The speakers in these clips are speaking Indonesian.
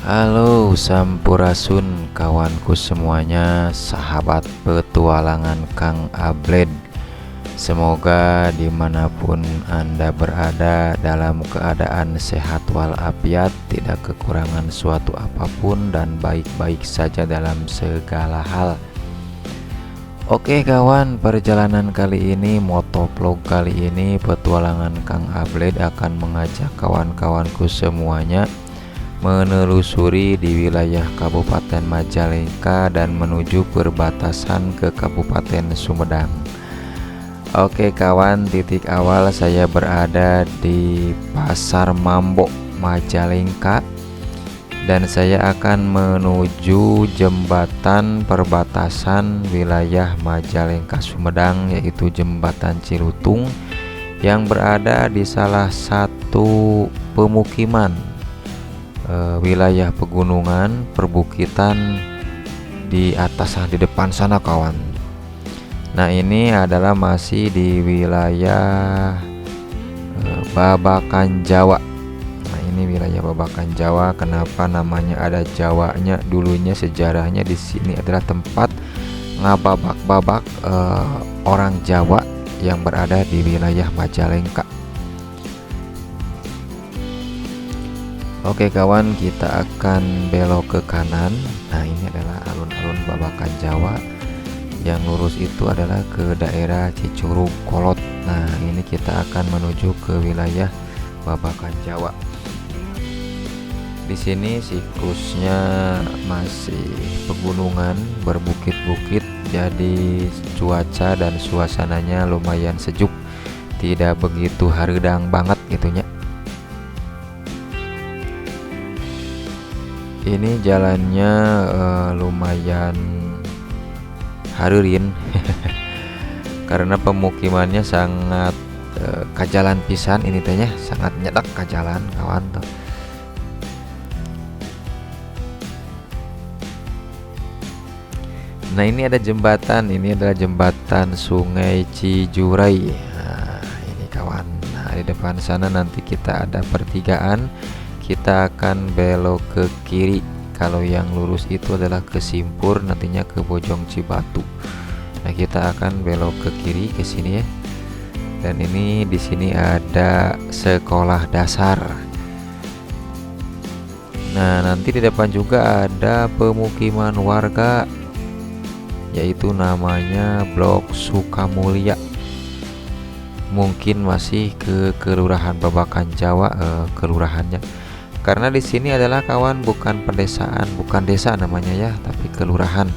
Halo Sampurasun kawanku semuanya, sahabat petualangan Kang Abled. Semoga dimanapun Anda berada dalam keadaan sehat walafiat, tidak kekurangan suatu apapun dan baik-baik saja dalam segala hal. Oke kawan, perjalanan kali ini, motovlog kali ini, petualangan Kang Abled akan mengajak kawan-kawanku semuanya menelusuri di wilayah Kabupaten Majalengka dan menuju perbatasan ke Kabupaten Sumedang. Oke kawan, titik awal saya berada di Pasar Mambo Majalengka dan saya akan menuju jembatan perbatasan wilayah Majalengka Sumedang, yaitu jembatan Cilutung yang berada di salah satu pemukiman wilayah pegunungan perbukitan di atas di depan sana kawan. Nah ini adalah masih di wilayah Babakan Jawa. Nah ini wilayah Babakan Jawa. Kenapa namanya ada Jawanya? Dulunya sejarahnya di sini adalah tempat ngababak-babak orang Jawa yang berada di wilayah Majalengka. Oke kawan, kita akan belok ke kanan. Nah ini adalah alun-alun Babakan Jawa. Yang lurus itu adalah ke daerah Cicurug Kolot. Nah ini kita akan menuju ke wilayah Babakan Jawa. Di sini siklusnya masih pegunungan berbukit-bukit, jadi cuaca dan suasananya lumayan sejuk, tidak begitu hareudang banget gitunya. Ini jalannya lumayan harurin karena pemukimannya sangat kajalan pisan ini tehnya, sangat nyedak kajalan kawan tuh. Nah ini ada jembatan, ini adalah jembatan Sungai Cijurai. Nah ini kawan, nah di depan sana nanti kita ada pertigaan, kita akan belok ke kiri. Kalau yang lurus itu adalah ke Simpur, nantinya ke Bojong Cibatu. Nah kita akan belok ke kiri ke sini ya. Dan ini di sini ada sekolah dasar. Nah nanti di depan juga ada pemukiman warga, yaitu namanya Blok Sukamulya. Mungkin masih ke Kelurahan Babakan Jawa kelurahannya. Karena di sini adalah kawan bukan pedesaan, bukan desa namanya ya, tapi kelurahan.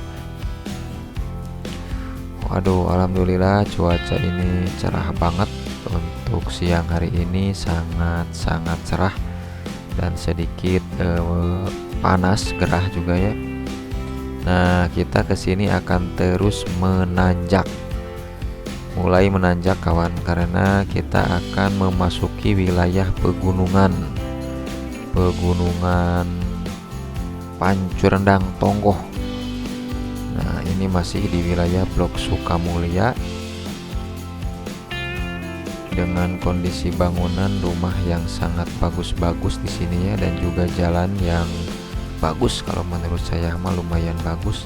Waduh, alhamdulillah cuaca ini cerah banget untuk siang hari ini, sangat cerah dan sedikit panas gerah juga ya. Nah, kita kesini akan terus menanjak, mulai menanjak kawan, karena kita akan memasuki wilayah pegunungan Pancurendang Tonggoh. Nah ini masih di wilayah Blok Sukamulya dengan kondisi bangunan rumah yang sangat bagus-bagus di sini ya, dan juga jalan yang bagus. Kalau menurut saya mah lumayan bagus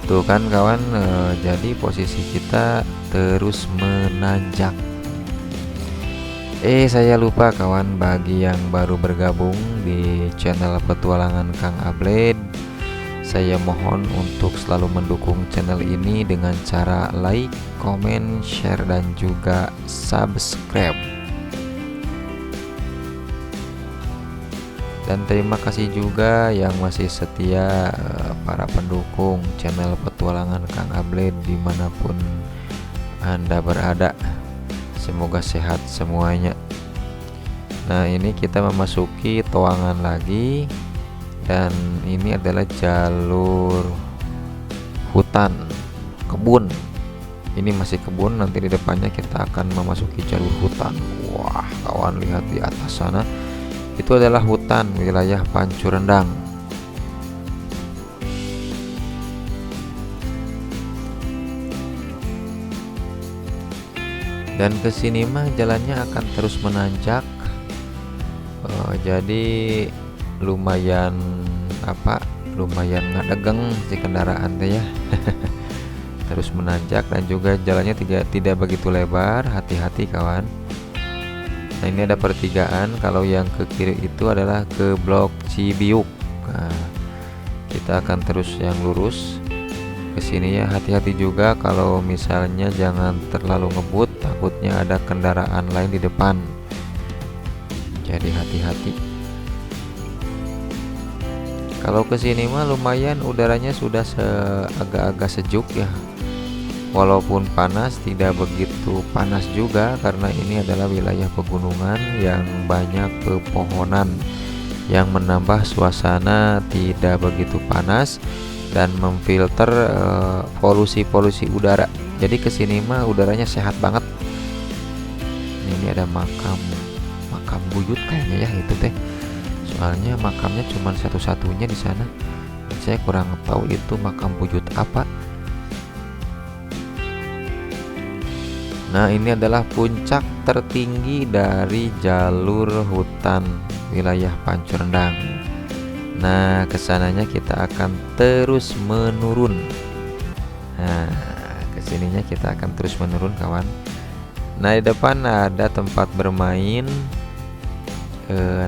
tuh kan kawan. Jadi posisi kita terus menanjak. Saya lupa kawan, bagi yang baru bergabung di channel petualangan Kang Abled, saya mohon untuk selalu mendukung channel ini dengan cara like, comment, share, dan juga subscribe. Dan terima kasih juga yang masih setia para pendukung channel petualangan Kang Abled dimanapun Anda berada. Semoga sehat semuanya. Nah ini kita memasuki toangan lagi, dan ini adalah jalur hutan kebun. Ini masih kebun, nanti di depannya kita akan memasuki jalur hutan. Wah kawan, lihat di atas sana, itu adalah hutan wilayah Pancurendang. Dan kesini mah jalannya akan terus menanjak. Jadi lumayan lumayan ngadegeng si kendaraan teh ya. Terus menanjak dan juga jalannya tidak begitu lebar, hati-hati kawan. Nah ini ada pertigaan, kalau yang ke kiri itu adalah ke Blok Cibiuk. Nah, kita akan terus yang lurus ke sini ya. Hati-hati juga kalau misalnya jangan terlalu ngebut, takutnya ada kendaraan lain di depan. Jadi hati-hati. Kalau ke sini mah lumayan udaranya sudah agak-agak sejuk ya. Walaupun panas, tidak begitu panas juga karena ini adalah wilayah pegunungan yang banyak pepohonan yang menambah suasana tidak begitu panas dan memfilter polusi-polusi udara. Jadi kesini mah udaranya sehat banget. Ini ada makam buyut kayaknya ya itu teh. Soalnya makamnya cuma satu-satunya di sana. Saya kurang tahu itu makam buyut apa. Nah ini adalah puncak tertinggi dari jalur hutan wilayah Pancurendang. Nah kesananya kita akan terus menurun. Nah kesininya kita akan terus menurun kawan. Nah di depan ada tempat bermain,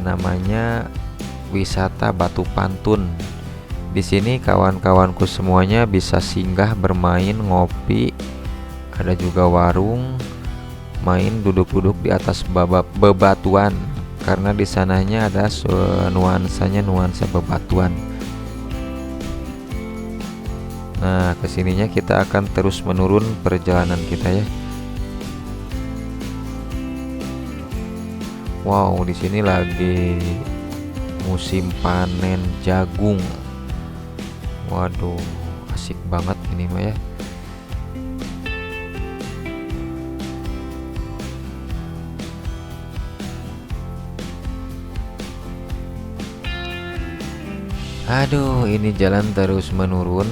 namanya wisata Batu Pantun. Di sini kawan-kawanku semuanya bisa singgah bermain, ngopi. Ada juga warung, main duduk-duduk di atas bebatuan karena di sananya ada nuansa bebatuan. Nah, kesininya kita akan terus menurun perjalanan kita ya. Wow, di sini lagi musim panen jagung. Waduh, asik banget ini mah ya. Aduh, ini jalan terus menurun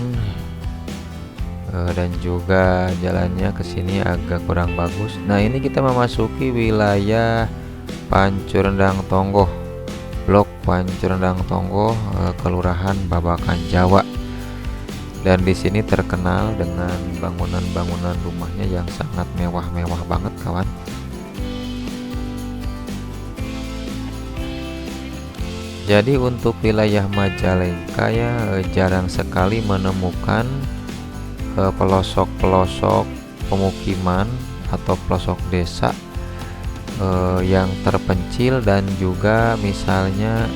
dan juga jalannya ke sini agak kurang bagus. Nah, ini kita memasuki wilayah Pancurendang Tonggoh, Blok Pancurendang Tonggoh, Kelurahan Babakan Jawa. Dan di sini terkenal dengan bangunan-bangunan rumahnya yang sangat mewah-mewah banget, kawan. Jadi untuk wilayah Majalengka ya jarang sekali menemukan pelosok-pelosok pemukiman atau pelosok desa yang terpencil dan juga misalnya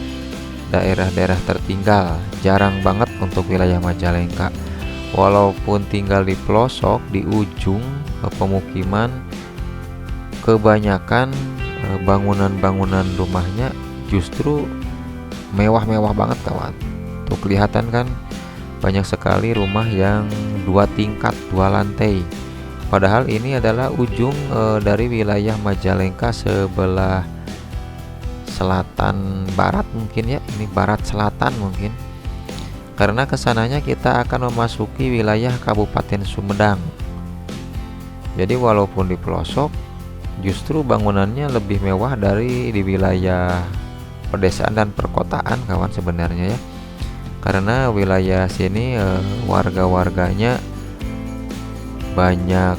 daerah-daerah tertinggal. Jarang banget untuk wilayah Majalengka. Walaupun tinggal di pelosok, di ujung pemukiman, kebanyakan bangunan-bangunan rumahnya justru mewah-mewah banget kawan. Tuh kelihatan kan banyak sekali rumah yang 2 tingkat 2 lantai. Padahal ini adalah ujung dari wilayah Majalengka sebelah selatan barat mungkin ya. Ini barat selatan mungkin. Karena kesananya kita akan memasuki wilayah Kabupaten Sumedang. Jadi walaupun di pelosok, justru bangunannya lebih mewah dari di wilayah pedesaan dan perkotaan kawan sebenarnya ya. Karena wilayah sini warga-warganya banyak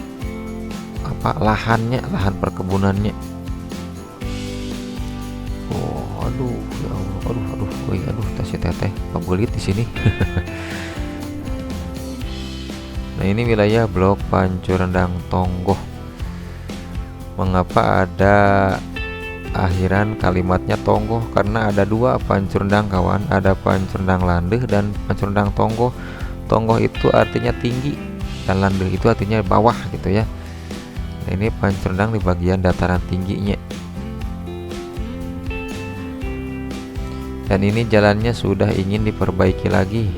lahan perkebunannya. Oh, aduh, ya Allah, aduh, tasih teteh pagulit di sini. Nah, ini wilayah Blok Pancurendang Tonggoh. Mengapa ada akhiran kalimatnya Tonggoh? Karena ada 2 Pancurendang kawan, ada Pancurendang Landeh dan Pancurendang Tonggoh. Tonggoh itu artinya tinggi dan Landeh itu artinya bawah gitu ya. Nah, ini Pancurendang di bagian dataran tingginya. Dan ini jalannya sudah ingin diperbaiki lagi.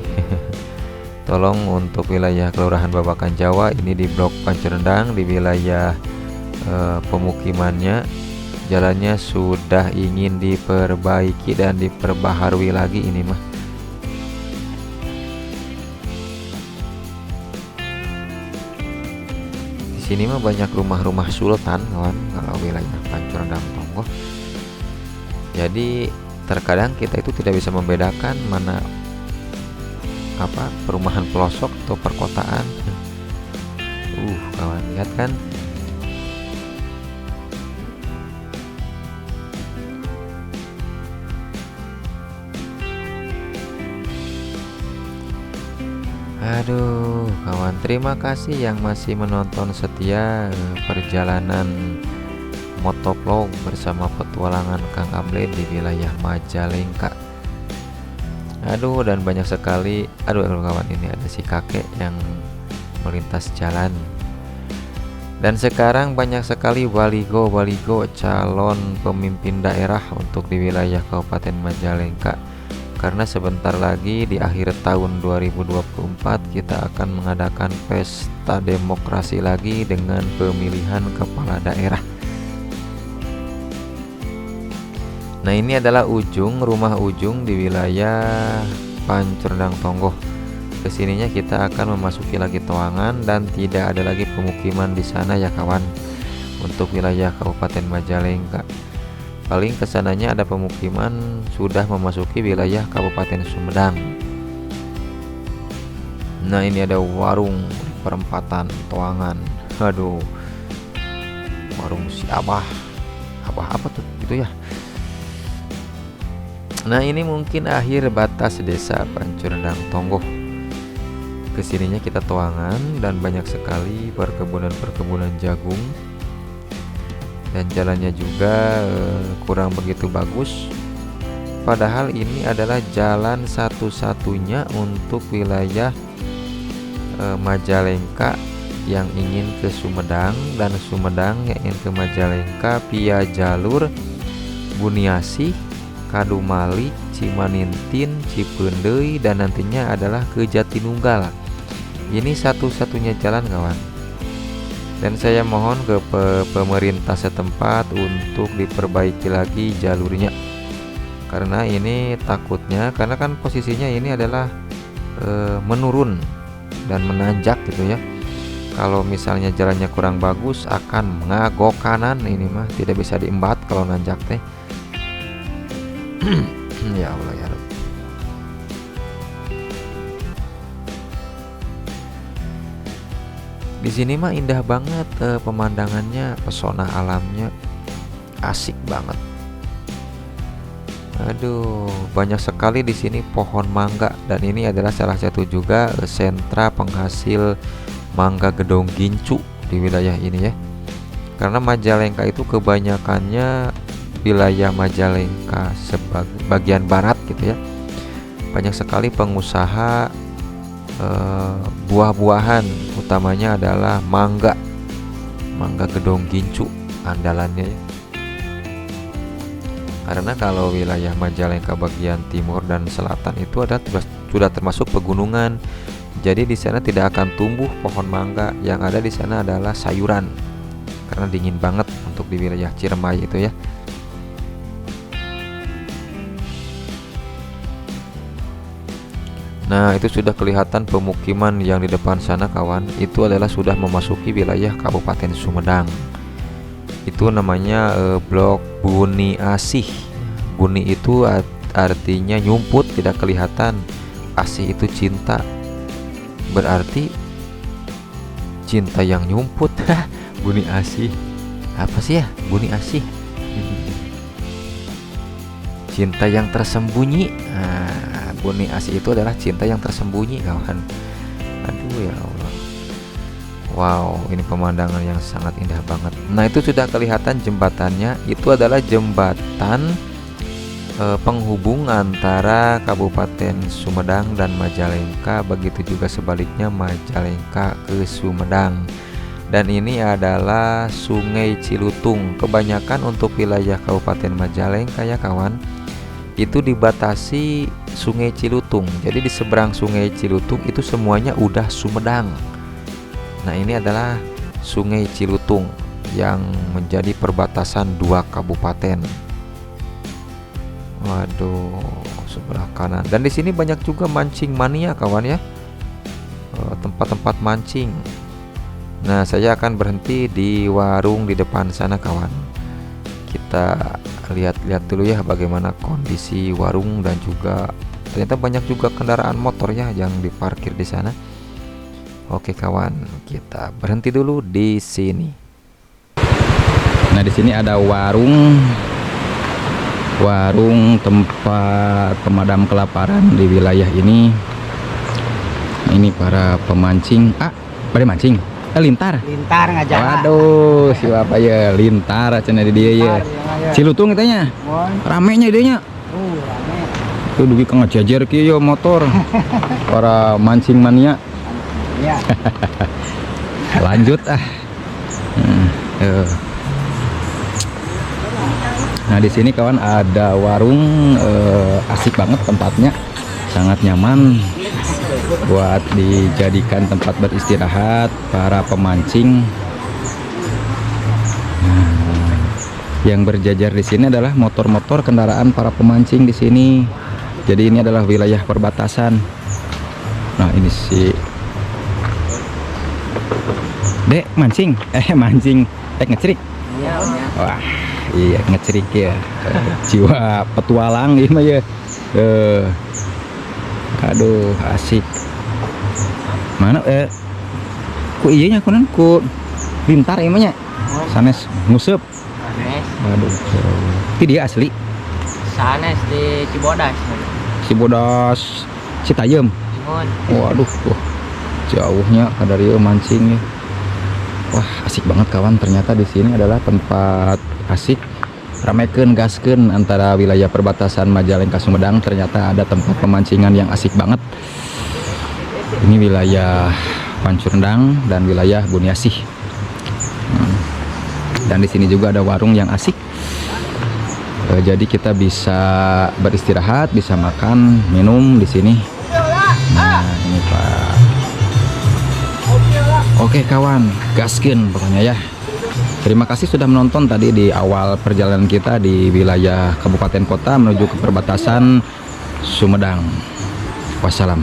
Tolong untuk wilayah Kelurahan Babakan Jawa ini di Blok Pancurendang di wilayah pemukimannya, jalannya sudah ingin diperbaiki dan diperbaharui lagi ini mah. Di sini mah banyak rumah-rumah sultan kawan kalau wilayah Pancurendang Tonggoh. Jadi Terkadang kita itu tidak bisa membedakan mana perumahan pelosok atau perkotaan. Kawan lihat kan. Aduh kawan, terima kasih yang masih menonton setia perjalanan motovlog bersama petualangan Kang Abled di wilayah Majalengka. Aduh, dan banyak sekali. Aduh kawan, ini ada si kakek yang melintas jalan. Dan sekarang banyak sekali baligo calon pemimpin daerah untuk di wilayah Kabupaten Majalengka. Karena sebentar lagi di akhir tahun 2024 kita akan mengadakan pesta demokrasi lagi dengan pemilihan kepala daerah. Nah, ini adalah rumah Ujung di wilayah Pancurdang Tonggoh. Kesininya kita akan memasuki lagi Toangan dan tidak ada lagi pemukiman di sana ya kawan. Untuk wilayah Kabupaten Majalengka, paling kesananya ada pemukiman sudah memasuki wilayah Kabupaten Sumedang. Nah, ini ada warung perempatan Toangan. Aduh, warung si Abah apa tuh gitu ya. Nah, ini mungkin akhir batas desa Pancurdang Tonggoh. Kesininya kita Toangan dan banyak sekali perkebunan jagung. Dan jalannya juga kurang begitu bagus. Padahal ini adalah jalan satu-satunya untuk wilayah Majalengka yang ingin ke Sumedang dan Sumedang yang ingin ke Majalengka via jalur Buniasih, Kadumali, Cimanintin, Cipeundeuy, dan nantinya adalah ke Jatinunggal. Ini satu-satunya jalan kawan. Dan saya mohon ke pemerintah setempat untuk diperbaiki lagi jalurnya. Karena ini takutnya, karena kan posisinya ini adalah menurun dan menanjak gitu ya. Kalau misalnya jalannya kurang bagus akan mengagok kanan, ini mah tidak bisa diembat kalau nanjak teh. Ya Allah ya Rabbi. Di sini mah indah banget pemandangannya, pesona alamnya asik banget. Aduh, banyak sekali di sini pohon mangga dan ini adalah salah satu juga sentra penghasil mangga Gedong Gincu di wilayah ini ya. Karena Majalengka itu kebanyakannya wilayah Majalengka bagian barat gitu ya. Banyak sekali pengusaha buah-buahan, utamanya adalah mangga Gedong Gincu andalannya ya. Karena kalau wilayah Majalengka bagian timur dan selatan itu sudah termasuk pegunungan, jadi di sana tidak akan tumbuh pohon mangga. Yang ada di sana adalah sayuran karena dingin banget untuk di wilayah Ciremai itu ya. Nah, itu sudah kelihatan pemukiman yang di depan sana kawan. Itu adalah sudah memasuki wilayah Kabupaten Sumedang. Itu namanya blok Buniasih. Buni itu artinya nyumput, tidak kelihatan. Asih itu cinta. Berarti cinta yang nyumput. Buniasih. Apa sih ya Buniasih? Cinta yang tersembunyi. Buniasih itu adalah cinta yang tersembunyi kawan. Aduh ya Allah. Wow, ini pemandangan yang sangat indah banget. Nah, itu sudah kelihatan jembatannya. Itu adalah jembatan penghubung antara Kabupaten Sumedang dan Majalengka. Begitu juga sebaliknya Majalengka ke Sumedang. Dan ini adalah Sungai Cilutung. Kebanyakan untuk wilayah Kabupaten Majalengka ya kawan, itu dibatasi Sungai Cilutung. Jadi di seberang Sungai Cilutung itu semuanya udah Sumedang. Nah, ini adalah Sungai Cilutung yang menjadi perbatasan dua kabupaten. Waduh, sebelah kanan. Dan di sini banyak juga mancing mania kawan ya. Tempat-tempat mancing. Nah, saya akan berhenti di warung di depan sana kawan. Kita lihat-lihat dulu ya bagaimana kondisi warung, dan juga ternyata banyak juga kendaraan motor ya yang diparkir di sana. Oke kawan, kita berhenti dulu di sini. Nah, di sini ada warung tempat pemadam kelaparan di wilayah ini. Nah, ini para pemancing. Pada mancing. Lintar ngajak. Waduh, siapa ya lintar cenah di dia ya. Cilutung katanya. Ramenya idenya. Rame. Tuh dugi kang ngajajar kieu motor. Para mancing mania. Ya. Lanjut Nah, di sini kawan ada warung, asik banget tempatnya, sangat nyaman buat dijadikan tempat beristirahat para pemancing. Yang berjajar di sini adalah motor-motor kendaraan para pemancing di sini. Jadi ini adalah wilayah perbatasan. Nah, ini sih Dek mancing, ngecerik. Wah, iya ngecerik ya. Jiwa petualang ini mah ya. Aduh, asik. Mana ku iyanya kunan ku lintar emangnya. Sanes nguseup. Sanes. Aduh. Itu dia asli. Sanes di Cibodas, Citayam. Waduh, jauhnya dari mancing ya. Wah, asik banget kawan. Ternyata di sini adalah tempat asik. Ramekeun gaskeun antara wilayah perbatasan Majalengka Sumedang. Ternyata ada tempat pemancingan yang asik banget. Ini wilayah Pancurendang dan wilayah Buniasih. Dan di sini juga ada warung yang asik. Jadi kita bisa beristirahat, bisa makan, minum di sini. Nah, ini Pak. Oke kawan, gaskin pokoknya ya. Terima kasih sudah menonton tadi di awal perjalanan kita di wilayah kabupaten kota menuju ke perbatasan Sumedang. Wassalam.